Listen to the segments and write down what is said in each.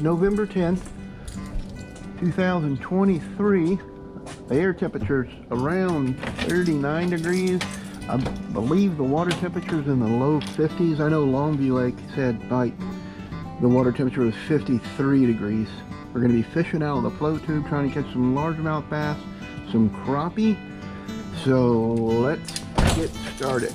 November 10th, 2023. The air temperature's around 39 degrees. I believe the water temperature's in the low 50s. I know Longview Lake said like the water temperature was 53 degrees. We're going to be fishing out of the float tube, trying to catch some largemouth bass, some crappie. So let's get started.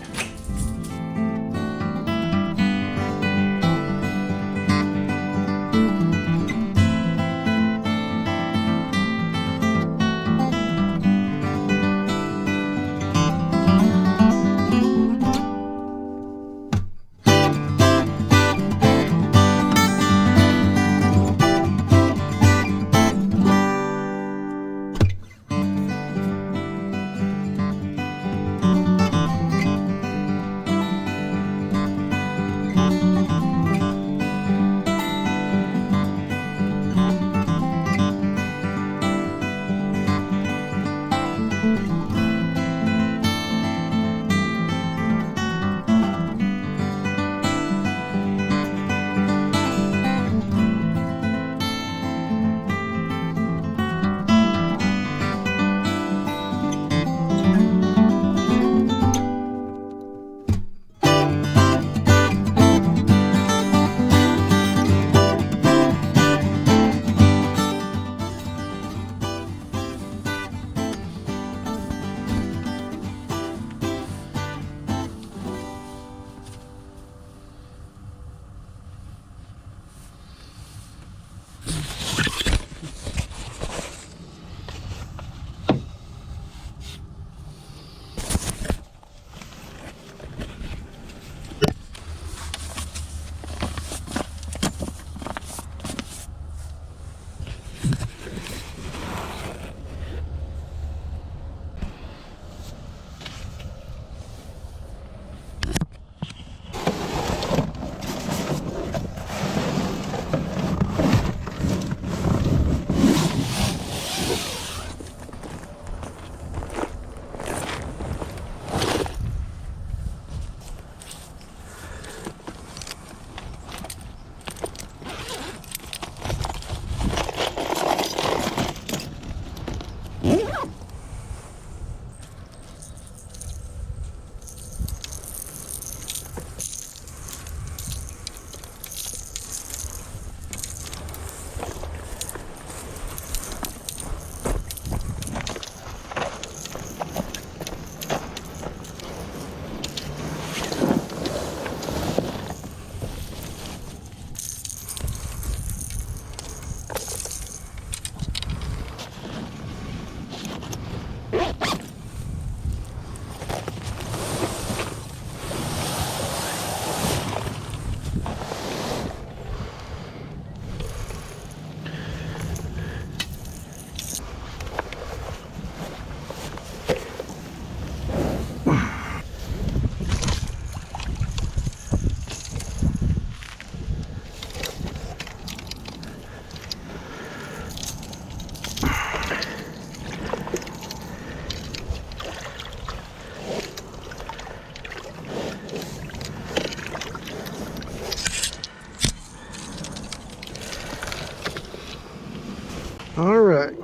Alright,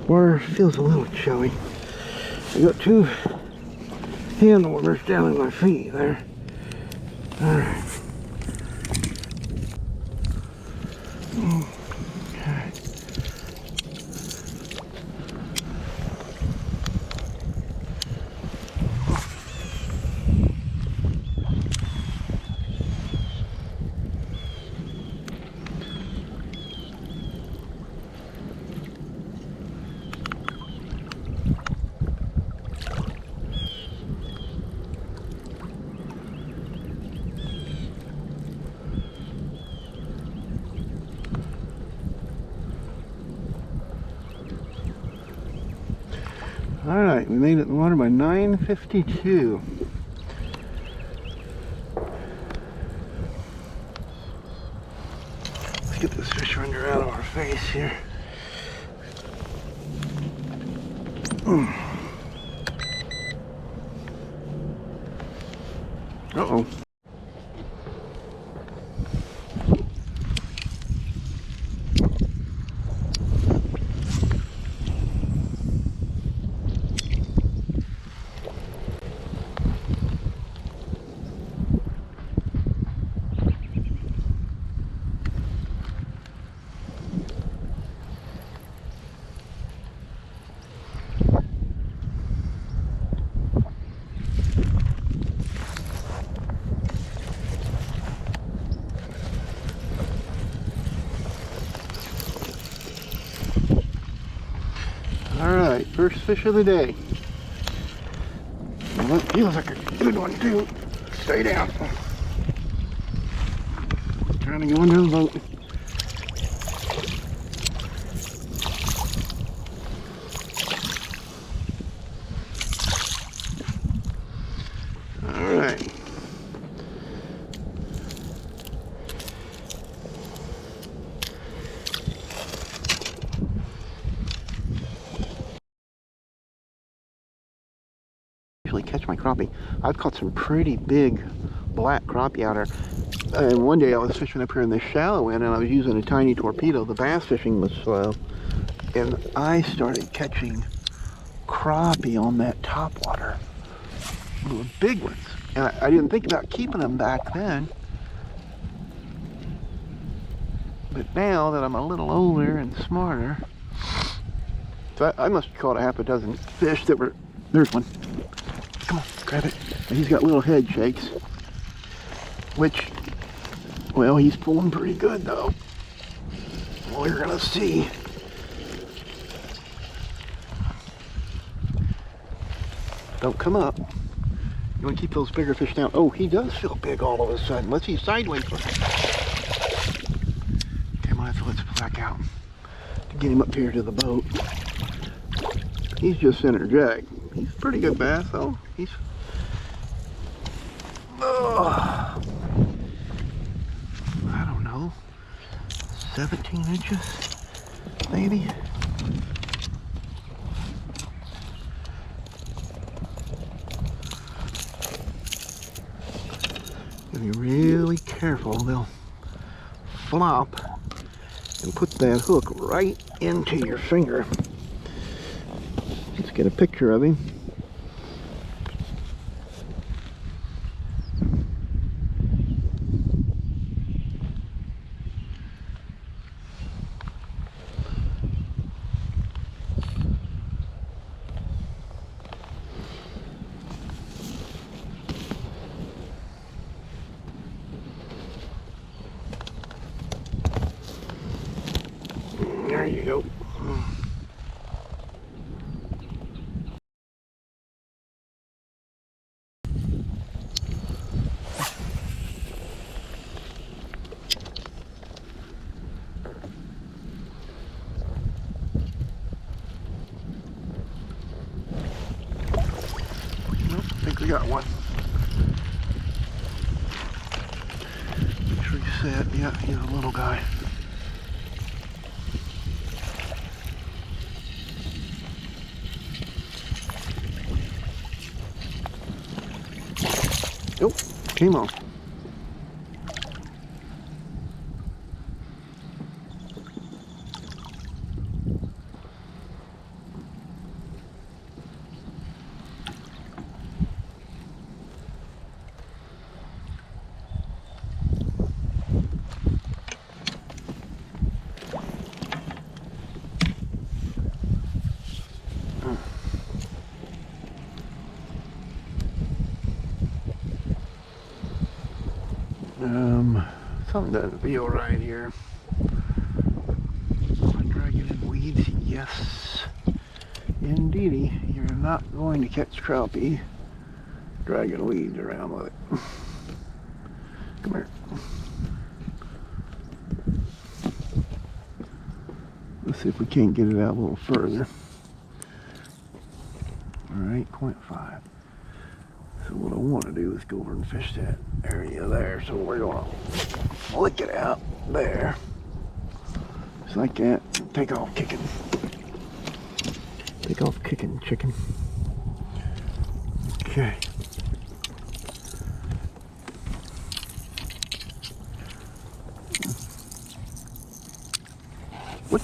water feels a little chilly. I got two hand warmers down in my feet there. Alright. Okay. Alright, we made it in the water by 9:52. Let's get this fish render out of our face here. Uh-oh. Alright, first fish of the day. Well, that feels like a good one too. Stay down. Trying to go into the boat. Alright. Catch my crappie. I've caught some pretty big black crappie out there. And one day I was fishing up here in the shallow end and I was using a tiny torpedo. The bass fishing was slow. And I started catching crappie on that topwater. The big ones. And I didn't think about keeping them back then. But now that I'm a little older and smarter, so I must have caught a half a dozen fish that were, there's one. Come on, grab it. And he's got little head shakes, which, well, he's pulling pretty good though. We're gonna see. Don't come up. You want to keep those bigger fish down. Oh, he does feel big all of a sudden. Let's see, sideways. Okay, I'm gonna have to let this back out to get him up here to the boat. He's just center jag. He's a pretty good bass though. He's I don't know, 17 inches maybe. Be really careful, they'll flop and put that hook right into your finger. Let's get a picture of him. There you go. I think we got one. Make sure he's set. Yeah, he's a little guy. Nope, came on. Something doesn't feel right here. Dragging in weeds, yes. Indeedy, you're not going to catch crappie dragging weeds around with it. Come here. Let's see if we can't get it out a little further. Alright, 0.5. So what I want to do is go over and fish that area there. So we're going to flick it out there. Just like that. Take off kicking. Take off kicking, chicken. Okay. What?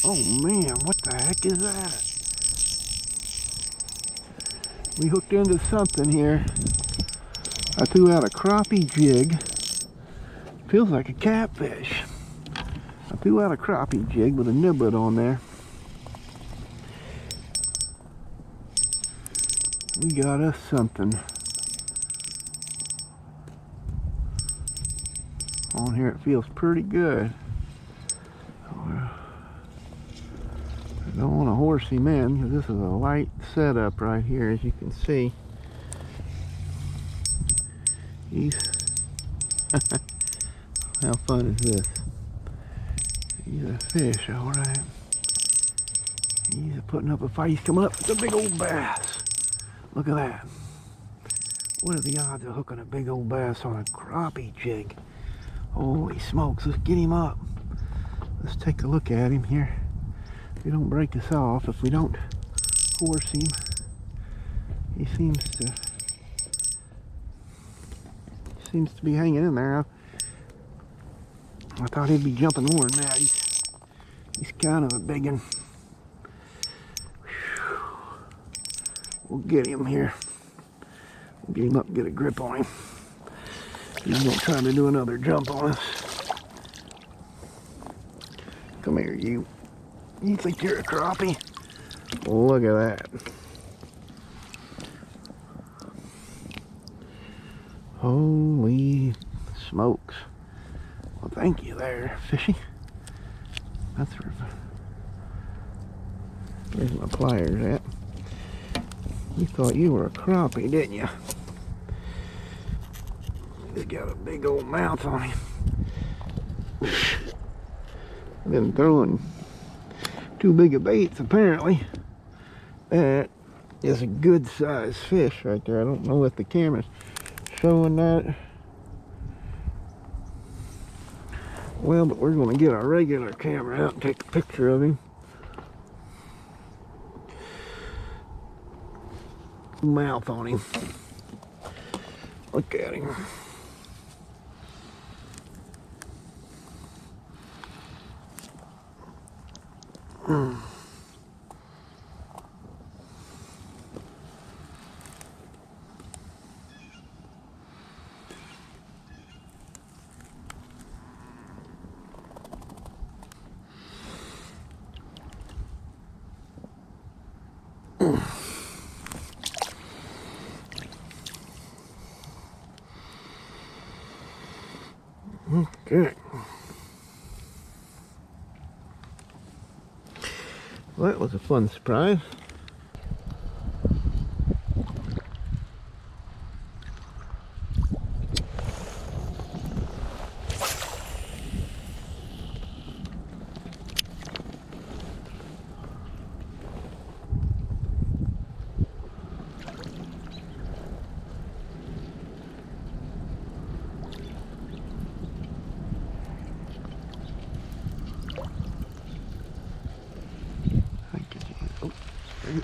Oh man, what the heck is that? We hooked into something here. I threw out a crappie jig. Feels like a catfish. I threw out a crappie jig with a niblet on there. We got us something. on here. It feels pretty good. I don't want to horse him in because this is a light setup right here, as you can see. He's how fun is this? He's a fish, alright. He's putting up a fight. He's coming up. It's a big old bass. Look at that. What are the odds of hooking a big old bass on a crappie jig? Holy smokes, let's get him up. Let's take a look at him here. If we don't break this off, if we don't force him, he seems to be hanging in there. I thought he'd be jumping more than that. He's kind of a big one. We'll get him here. We'll get him up and get a grip on him. He's gonna try to do another jump on us. Come here, you. You think you're a crappie? Look at that. Holy smokes. Well, thank you there, fishy. That's where. Where's my pliers at? You thought you were a crappie, didn't you? He's got a big old mouth on him. Been throwing too big of baits, apparently. That is a good sized fish right there. I don't know if the camera's showing that. Well, but we're going to get our regular camera out and take a picture of him. Mouth on him. Look at him. Okay. Well, that was a fun surprise.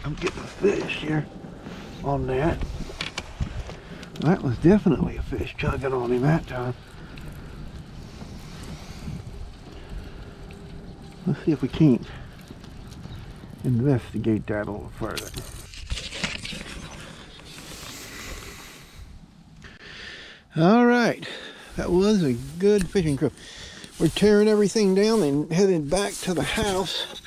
I'm getting a fish here on that. That was definitely a fish chugging on him that time. Let's see if we can't investigate that a little further. All right, that was a good fishing trip. We're tearing everything down and headed back to the house.